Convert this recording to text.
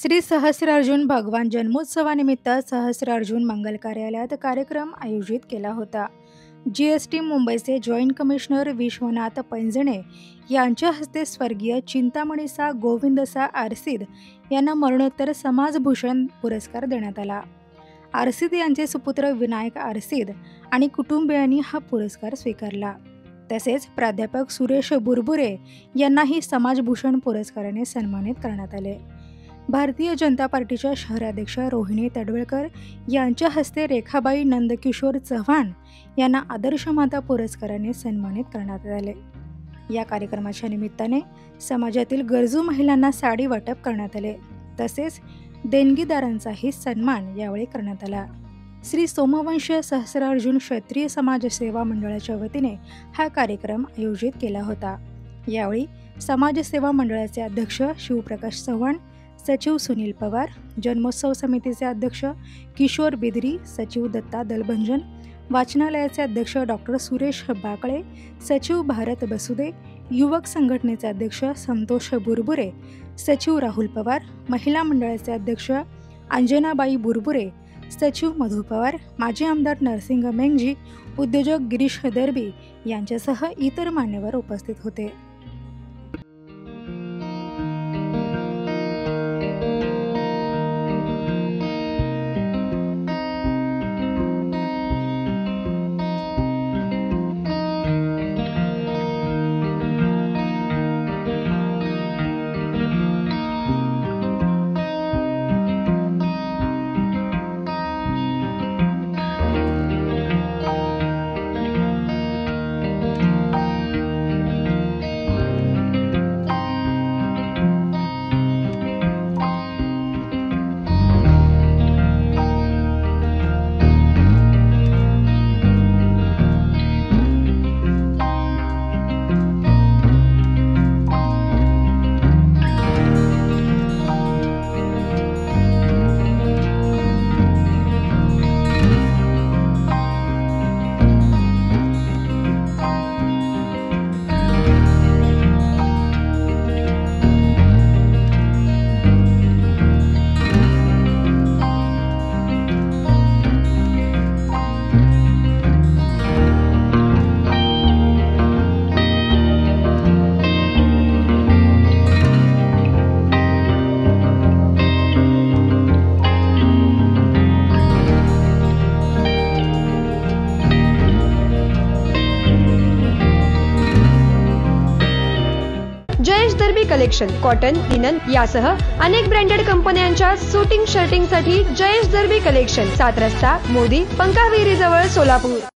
श्री सहस्रार्जुन भगवान जन्मोत्सवानिमित्त सहस्रार्जुन मंगल कार्यालयात कार्यक्रम आयोजित केला होता। जीएसटी मुंबईचे जॉईंट कमिशनर विश्वनाथ पैंजणे यांच्या हस्ते स्वर्गीय चिंतामणीसा गोविंदसा आरसीद यांना मरणोत्तर समाजभूषण पुरस्कार देण्यात आला। आरसीद यांचे सुपुत्र विनायक आरसीद आणि कुटुंबियांनी हा पुरस्कार स्वीकारला। तसेच प्राध्यापक सुरेश बुरबुरे यांनाही समाजभूषण पुरस्काराने सन्मानित करण्यात आले। भारतीय जनता पार्टीच्या शहराध्यक्ष रोहिणी तडवळकर यांच्या हस्ते रेखाबाई नंदकिशोर चव्हाण यांना आदर्श माता पुरस्काराने सन्मानित करण्यात आले। या कार्यक्रमाच्या निमित्ताने समाजातील गरजू महिलांना साडी वाटप करण्यात आले। तसेच देणगीदारांचाही सन्मान यावेळी करण्यात आला। श्री सोमवंश सहस्रार्जुन क्षत्रिय समाज सेवा मंडळाच्या वतीने हा कार्यक्रम आयोजित केला होता। यावेळी समाजसेवा मंडळाचे अध्यक्ष शिवप्रकाश चव्हाण, सचिव सुनील पवार, जन्मोत्सव समितीचे अध्यक्ष किशोर बिदरी, सचिव दत्ता दलभंजन, वाचनालयाचे अध्यक्ष डॉक्टर सुरेश बाकळे, सचिव भारत बसुदे, युवक संघटनेचे अध्यक्ष संतोष बुरबुरे, सचिव राहुल पवार, महिला मंडळाचे अध्यक्ष अंजनाबाई बुरबुरे, सचिव मधु पवार, माजी आमदार नरसिंग मेंगजी, उद्योजक गिरीश दर्बी यांच्यासह इतर मान्यवर उपस्थित होते। जयेश दर्बी कलेक्शन कॉटन, लिनन यासह अनेक ब्रँडेड कंपन्यांच्या सूटिंग शर्टिंगसाठी जयेश दर्बी कलेक्शन, 7 रस्ता मोदी पंकाविहिरी जवळ सोलापूर।